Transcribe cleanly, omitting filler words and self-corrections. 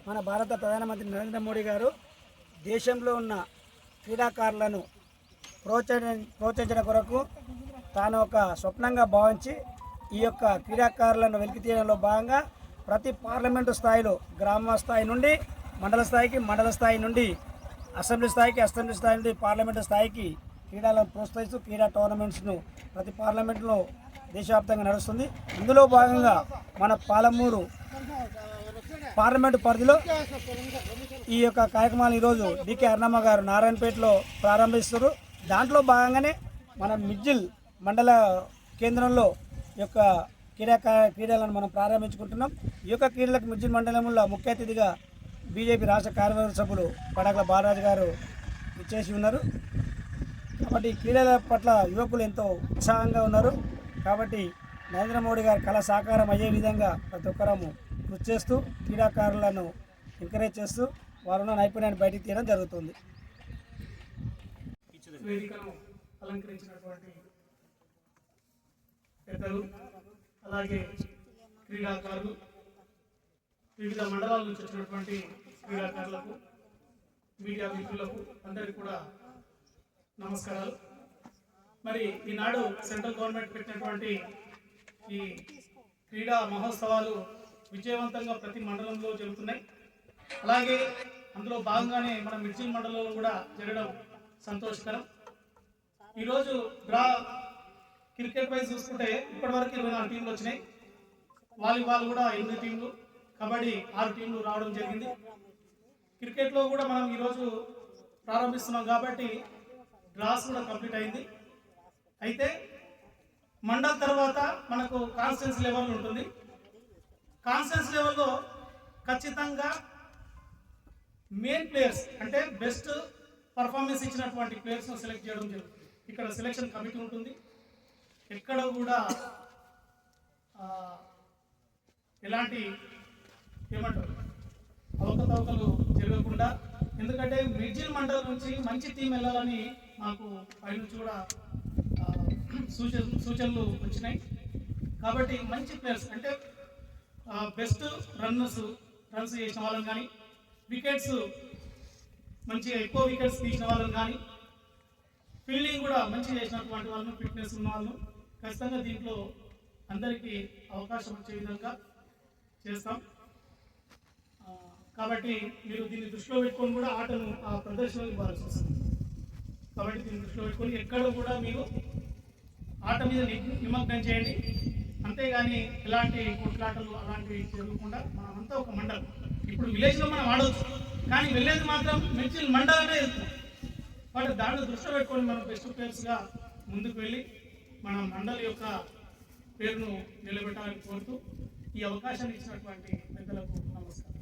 మన భారత ప్రధానమంత్రి నరేంద్ర మోడీ గారు దేశంలో ఉన్న క్రీడాకారులను ప్రోత్సహించడం కొరకు తాను ఒక స్వప్నంగా భావించి ఈ యొక్క క్రీడాకారులను వెలికి తీయడంలో భాగంగా ప్రతి పార్లమెంటు స్థాయిలో గ్రామ స్థాయి నుండి మండల స్థాయికి, మండల స్థాయి నుండి అసెంబ్లీ స్థాయికి, అసెంబ్లీ స్థాయి నుండి పార్లమెంటు స్థాయికి క్రీడలను ప్రోత్సహిస్తూ క్రీడా టోర్నమెంట్స్ను ప్రతి పార్లమెంట్లో దేశవ్యాప్తంగా నడుస్తుంది. ఇందులో భాగంగా మన పాలమూరు పార్లమెంటు పరిధిలో ఈ యొక్క కార్యక్రమాలు ఈరోజు డికే అరుణమ్మ గారు నారాయణపేటలో ప్రారంభిస్తారు. దాంట్లో భాగంగానే మన మిడ్జిల్ మండల కేంద్రంలో ఈ యొక్క క్రీడలను మనం ప్రారంభించుకుంటున్నాం. ఈ యొక్క క్రీడలకు మిడ్జిల్ మండలంలో ముఖ్య అతిథిగా బీజేపీ రాష్ట్ర కార్యవర్గ సభ్యులు పడాకుల బాలరాజు గారు ఇచ్చేసి ఉన్నారు. కాబట్టి క్రీడల పట్ల యువకులు ఎంతో ఉత్సాహంగా ఉన్నారు. కాబట్టి నరేంద్ర మోడీ గారి కళ సాకారం అయ్యే విధంగా ప్రతి ఒక్కరము కృషి చేస్తూ క్రీడాకారులను ఎంకరేజ్ చేస్తూ వారున్న నైపుణ్యాన్ని బయటికి తీయడం జరుగుతుంది. వేదికను అలంకరించినటువంటి పెద్దలు, అలాగే క్రీడాకారులు, వివిధ మండలాల నుంచి వచ్చినటువంటి క్రీడాకారులకు, మీడియా మిత్రులకు అందరికీ కూడా నమస్కారాలు. మరి ఈనాడు సెంట్రల్ గవర్నమెంట్ పెట్టినటువంటి ఈ క్రీడా మహోత్సవాలు విజయవంతంగా ప్రతి మండలంలో జరుగుతున్నాయి. అలాగే అందులో భాగంగానే మన మిడ్జిల్ మండలంలో కూడా జరగడం సంతోషకరం. ఈరోజు క్రికెట్ వైజ్ చూసుకుంటే ఇప్పటివరకు 24 టీంలు వచ్చినాయి. వాలీబాల్ కూడా 8 టీంలు, కబడ్డీ 6 టీంలు రావడం జరిగింది. క్రికెట్లో కూడా మనం ఈరోజు ప్రారంభిస్తున్నాం కాబట్టి డ్రాస్ కూడా కంప్లీట్ అయింది. అయితే మండల్ తర్వాత మనకు కాన్స్టిట్యున్సీ లెవెల్ ఉంటుంది. కాన్స్టిట్యున్సీ లెవెల్లో ఖచ్చితంగా మెయిన్ ప్లేయర్స్ అంటే బెస్ట్ పర్ఫార్మెన్స్ ఇచ్చినటువంటి ప్లేయర్స్ను సెలెక్ట్ చేయడం జరుగుతుంది. ఇక్కడ సెలెక్షన్ కమిటీ ఉంటుంది. ఎక్కడ కూడా ఎలాంటి ఏమంటారు అవకతవకలు జరగకుండా, ఎందుకంటే మిడ్జిల్ మండలం నుంచి మంచి టీం వెళ్ళాలని మాకు పైనుంచి కూడా సూచనలు వచ్చినాయి. కాబట్టి మంచి ప్లేయర్స్ అంటే బెస్ట్ రన్స్ చేసిన వాళ్ళని కానీ, వికెట్స్ మంచిగా ఎక్కువ వికెట్స్ తీసిన వాళ్ళని కానీ, ఫీల్డింగ్ కూడా మంచిగా చేసినటువంటి వాళ్ళను, ఫిట్నెస్ ఉన్న వాళ్ళను ఖచ్చితంగా దీంట్లో అందరికీ అవకాశం వచ్చే విధంగా చేస్తాం. కాబట్టి మీరు దీన్ని దృష్టిలో పెట్టుకొని కూడా ఆటను ప్రదర్శనకు ఇవ్వాల్సి వస్తుంది. కాబట్టి దీన్ని దృష్టిలో పెట్టుకొని ఎక్కడ కూడా మీరు ఆట మీద నిమగ్నం చేయండి. అంతేగాని ఎలాంటి కొట్లాటలు అలాంటివి జరగకుండా మనమంతా ఒక మండలం. ఇప్పుడు విలేజ్లో మనం ఆడవచ్చు, కానీ వెళ్ళేది మాత్రం మిడ్జిల్ మండలమే వెళ్తున్నాం. కాబట్టి దాన్ని దృష్టిలో పెట్టుకొని మనం బెస్ట్ ప్లేయర్స్గా ముందుకు వెళ్ళి మన మండలి యొక్క పేరును నిలబెట్టాలని కోరుతూ ఈ అవకాశాన్ని ఇచ్చినటువంటి పెద్దలకు నమస్కారం.